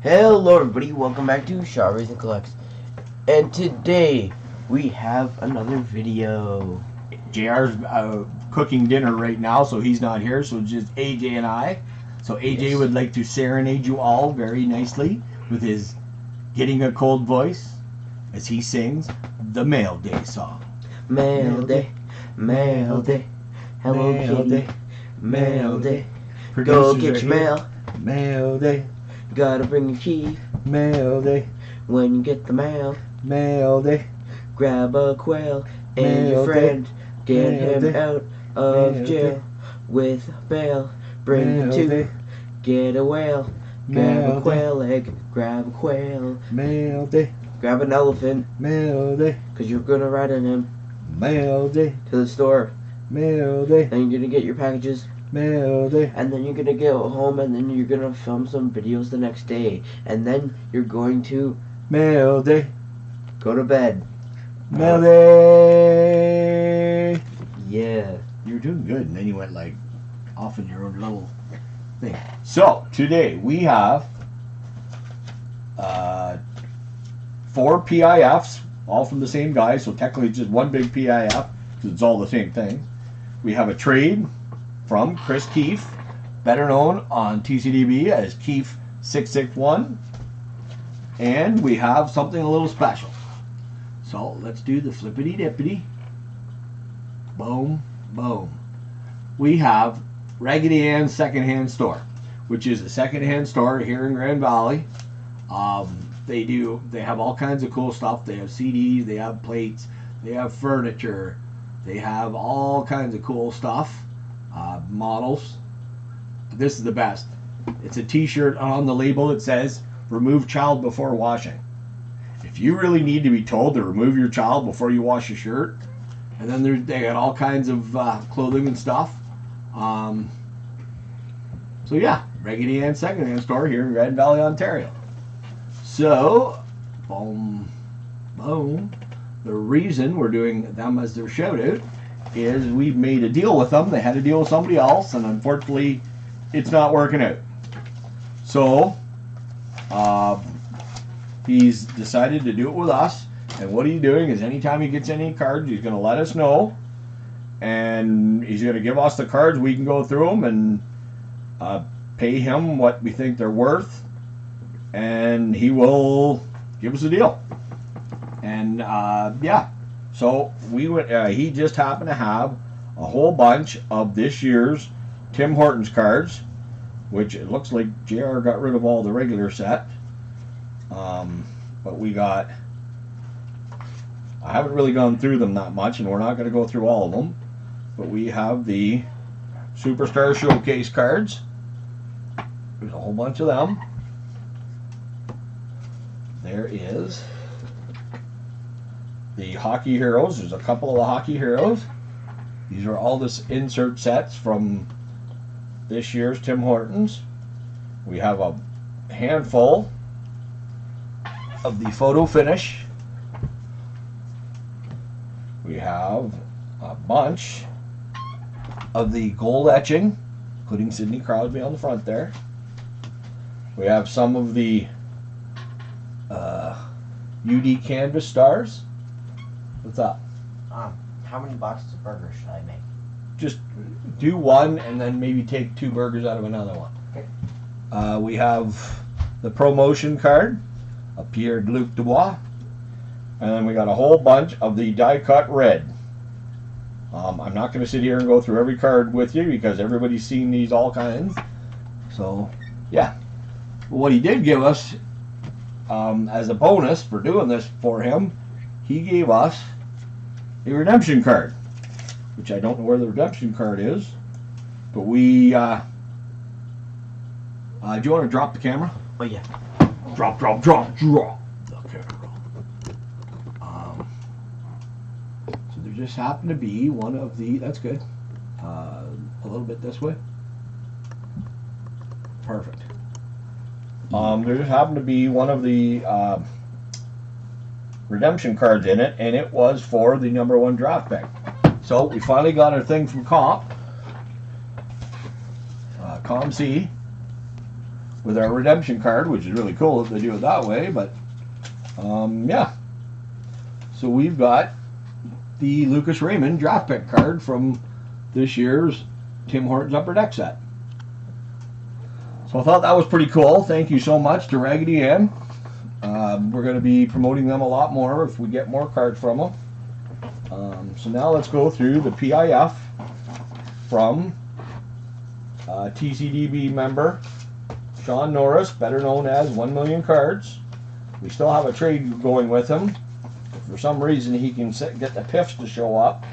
Hello everybody, welcome back to Shawries and Collects. And today we have another video. JR's cooking dinner right now, so he's not here, so it's just AJ and I. So AJ would like to serenade you all very nicely with his Getting a Cold voice as he sings the Mail Day song. Mail day, mail day, hello Mail kitty, day, mail day. Producers Go get are your here. mail, Mail Day, gotta bring your key. Mail Day, When you get the mail, Mail Day, grab a quail and Mail your friend. Get Mail him day, out of Mail jail day, with bail. Bring him Mail to Day, get a whale. Grab Mail a quail egg, grab a quail. Mail Day, Grab an elephant, Mail Day, cause you're gonna ride on him Mail Day, to the store. Mail Day, Then you're gonna get your packages, Mail Day. and then you're gonna get home, and then you're gonna film some videos the next day, and then you're going to Mail Day, go to bed. Mail Day. Yeah. You were doing good, and then you went like off in your own little thing. So today we have 4 PIFs, all from the same guy. So technically just one big PIF because it's all the same thing. We have a trade from Chris Keefe, better known on TCDB as Keefe661, and we have something a little special. So let's do the flippity dippity. Boom, boom. We have Raggedy Ann Second Store, which is a secondhand store here in Grand Valley. They have all kinds of cool stuff. They have CDs, they have plates, they have furniture, they have all kinds of cool stuff, models. This is the best. It's a t-shirt. On the label it says, remove child before washing. If you really need to be told to remove your child before you wash your shirt, and then they got all kinds of clothing and stuff. So yeah, Raggedy Ann Second Store here in Grand Valley, Ontario. So, boom, boom. The reason we're doing them as their shout out is we've made a deal with them. They had a deal with somebody else, and unfortunately, it's not working out. So, he's decided to do it with us. And what he's doing is anytime he gets any cards, he's going to let us know. And he's going to give us the cards. We can go through them and pay him what we think they're worth. And he will give us a deal. And yeah. So we went. He just happened to have a whole bunch of this year's Tim Hortons cards, which it looks like JR got rid of all the regular set. But we got... I haven't really gone through them that much, and we're not going to go through all of them. But we have the Superstar Showcase cards. There's a whole bunch of them. There is the Hockey Heroes. There's a couple of the Hockey Heroes. These are all the insert sets from this year's Tim Hortons. We have a handful of the photo finish. We have a bunch of the gold etching, including Sidney Crosby on the front there. We have some of the UD Canvas stars. What's up? How many boxes of burgers should I make? Just do one and then maybe take 2 burgers out of another one. Okay. We have the promotion card of Pierre-Luc Dubois. And then we got a whole bunch of the die-cut red. I'm not going to sit here and go through every card with you because everybody's seen these all kinds. So, yeah. What he did give us as a bonus for doing this for him, he gave us a redemption card, which I don't know where the redemption card is. But we... do you want to drop the camera? Oh yeah. Drop the camera. So there just happened to be one of the... That's good. A little bit this way. Perfect. There just happened to be one of the redemption cards in it, and it was for the #1 draft pick. So we finally got our thing from ComC. with our redemption card, which is really cool if they do it that way. But yeah, so we've got the Lucas Raymond draft pick card from this year's Tim Hortons Upper Deck set. So I thought that was pretty cool. Thank you so much to Raggedy Ann. We're going to be promoting them a lot more if we get more cards from them. So now let's go through the PIF from TCDB member Sean Norris, better known as 1 Million Cards. We still have a trade going with him. For some reason he can get the PIFs to show up,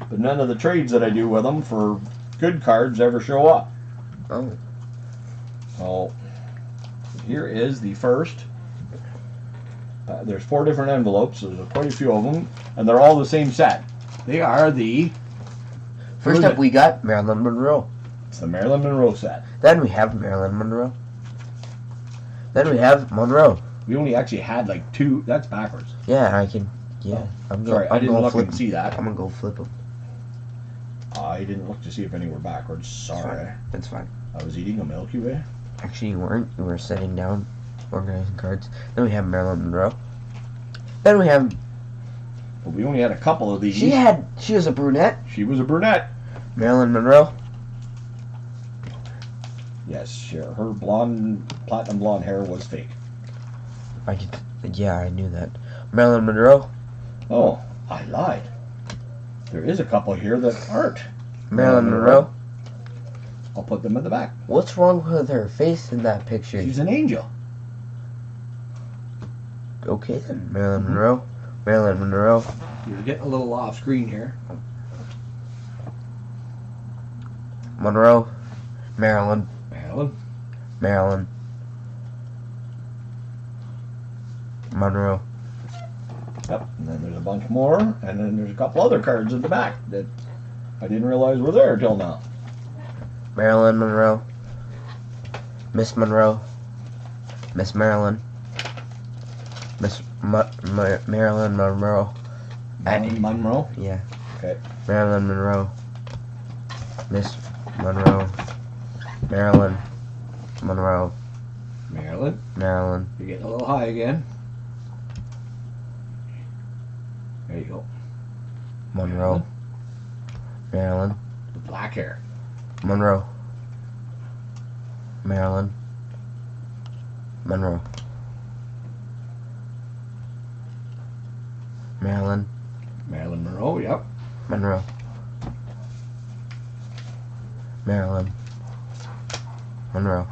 but none of the trades that I do with him for good cards ever show up. Oh. So here is the first. There's 4 different envelopes, so there's quite a few of them, and they're all the same set. They are the... First up we got Marilyn Monroe. It's the Marilyn Monroe set. Then we have Marilyn Monroe. Then we have Monroe. We only actually had like 2. That's backwards. Yeah, I can... Yeah. Sorry, I didn't look and see that. I'm going to go flip them. I didn't look to see if any were backwards. Sorry. That's fine. I was eating a Milky Way. Actually, you weren't. You were sitting down, organizing cards. Then we have Marilyn Monroe. Then we have... But we only had a couple of these. She was a brunette. She was a brunette. Marilyn Monroe. Yes, sure. Her blonde, platinum blonde hair was fake. Yeah, I knew that. Marilyn Monroe. Oh, I lied. There is a couple here that aren't. Marilyn Monroe. I'll put them in the back. What's wrong with her face in that picture? She's an angel. Okay then. Marilyn Monroe. Marilyn Monroe. You're getting a little off screen here. Monroe. Marilyn. Marilyn. Marilyn. Monroe. Yep, and then there's a bunch more, and then there's a couple other cards in the back that I didn't realize were there till now. Marilyn Monroe. Miss Monroe. Miss Marilyn. Miss Marilyn Monroe. Marilyn Monroe? Yeah. Okay. Marilyn Monroe. Miss Monroe. Marilyn Monroe. Marilyn. Marilyn. You're getting a little high again. There you go. Monroe. Marilyn. The black hair. Monroe. Marilyn. Monroe. Marilyn. Marilyn Monroe, yep. Monroe. Marilyn. Monroe.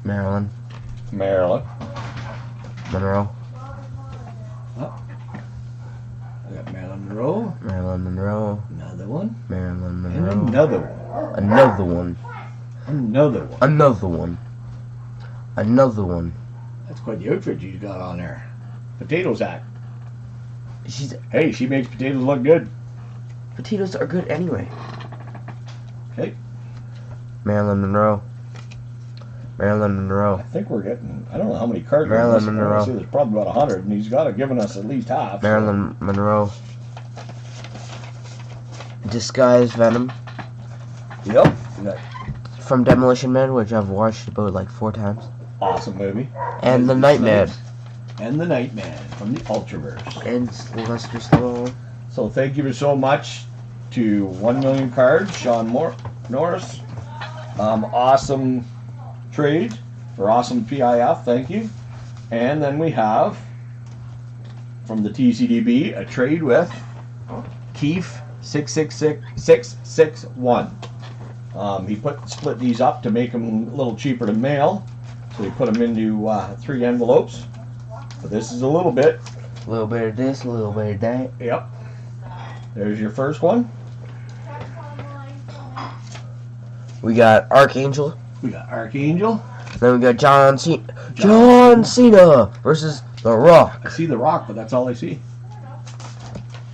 Marilyn. Marilyn. Monroe. Oh. I got Marilyn Monroe. Marilyn Monroe. Another one. Marilyn And Monroe. another one. Another one. Another one. Another one. Another one. That's quite the outfit you got on there. Potato sack. Hey, she makes potatoes look good. Potatoes are good anyway. Okay. Marilyn Monroe. Marilyn Monroe. I think we're getting, I don't know how many cards Marilyn we're Monroe. There's probably about 100, and he's got to given us at least half. Marilyn Monroe. Disguise Venom. Yep. From Demolition Man, which I've watched about like 4 times. Awesome movie. And The Nightman. And The Nightman from the Ultraverse. And Sylvester Stallone. So thank you so much to 1 Million Cards, Sean Norris. Awesome trade, or awesome PIF, thank you. And then we have, from the TCDB, a trade with Keith 661. He split these up to make them a little cheaper to mail. So he put them into 3 envelopes. So this is a little bit. A little bit of this, a little bit of that. Yep. There's your first one. We got Archangel. We got Archangel. Then we got John Cena versus The Rock. I see The Rock, but that's all I see.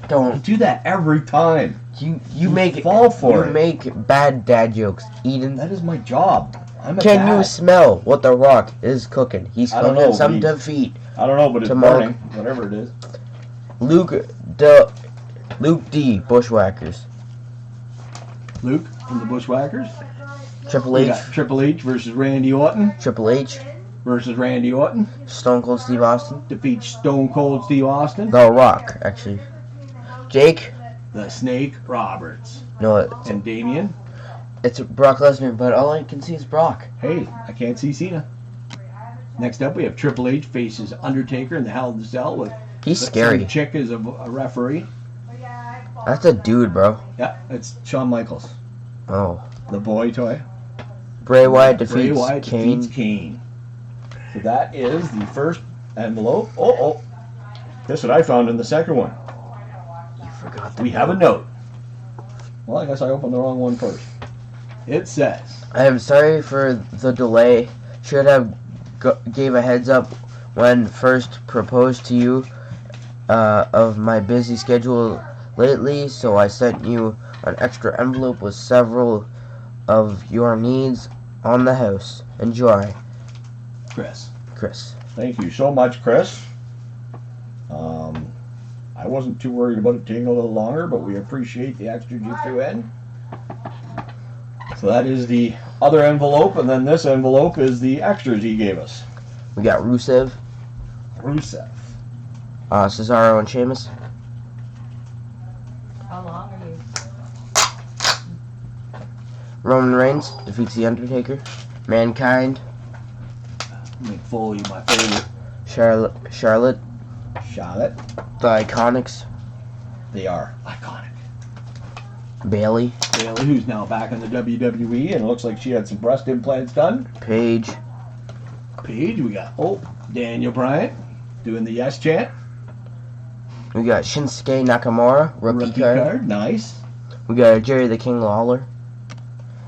You Don't do that every time. you make fall for it. You make bad dad jokes, Eden. That is my job. I'm a Can dad. you smell what The Rock is cooking? He's I don't cooking know, some but defeat. I don't know, but it's Tomorrow. burning. Whatever it is. Luke D. Bushwhackers. Luke from the Bushwhackers. Triple We H. got Triple H versus Randy Orton. Triple H. Versus Randy Orton. Stone Cold Steve Austin. Defeats Stone Cold Steve Austin. The Rock, actually. Jake. The Snake Roberts. No, and Damien. It's Brock Lesnar, but all I can see is Brock. Hey, I can't see Cena. Next up, we have Triple H faces Undertaker in the Hell in the Cell with He's scary. some chick as a referee. That's a dude, bro. Yeah, it's Shawn Michaels, Oh. the boy toy. Bray Wyatt defeats Bray Wyatt Kane. defeats Kane. So that is the first envelope. Oh. Guess what I found in the second one? You forgot We have a note. Well, I guess I opened the wrong one first. It says, I am sorry for the delay. Should have gave a heads up when first proposed to you of my busy schedule lately, so I sent you an extra envelope with several of your needs on the house. Enjoy. Chris. Thank you so much, Chris. I wasn't too worried about it taking a little longer, but we appreciate the extras you threw in. So that is the other envelope, and then this envelope is the extras he gave us. We got Rusev, Cesaro, and Sheamus. How long are you? Roman Reigns defeats The Undertaker. Mankind. Mick Foley, my favorite. Charlotte. The Iconics. They are iconic. Bailey. Bailey, who's now back in the WWE, and it looks like she had some breast implants done. Paige. We got, Daniel Bryan doing the yes chant. We got Shinsuke Nakamura, rookie card. Nice. We got a Jerry the King Lawler.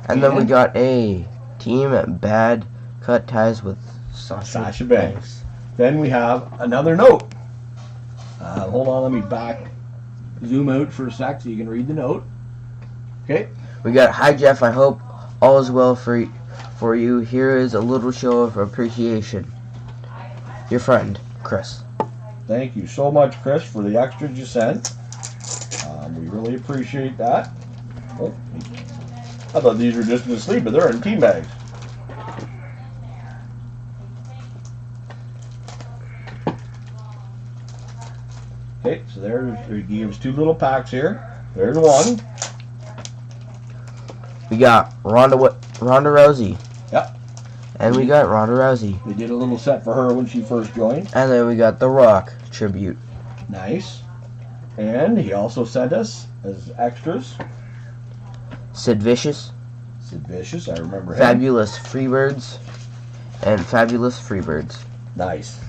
And then we got a team at Bad Cut Ties with Sasha Banks. Then we have another note. Hold on, let me zoom out for a sec so you can read the note. Okay. We got, hi Jeff, I hope all is well for you. Here is a little show of appreciation. Your friend, Chris. Thank you so much, Chris, for the extras you sent. We really appreciate that. Oh, I thought these were just in sleep, but they're in team bags. Okay, so there he gives two little packs here. There's one. We got Ronda Rousey. Yep. And we got Ronda Rousey. They did a little set for her when she first joined. And then we got The Rock tribute. Nice. And he also sent us as extras Sid Vicious. I remember him. Fabulous Freebirds. And Fabulous Freebirds. Nice.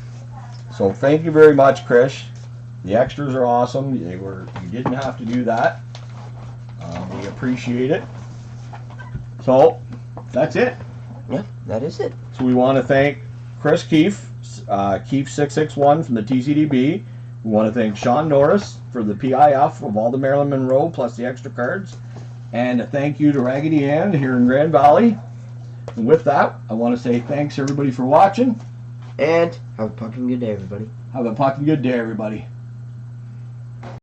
So thank you very much, Chris. The extras are awesome. You didn't have to do that. We appreciate it. So that's it. Yeah, that is it. So we want to thank Chris Keefe, Keefe661 from the TCDB. We want to thank Sean Norris for the PIF of all the Marilyn Monroe plus the extra cards. And a thank you to Raggedy Ann here in Grand Valley. And with that, I want to say thanks everybody for watching. And have a fucking good day, everybody. Have a fucking good day, everybody.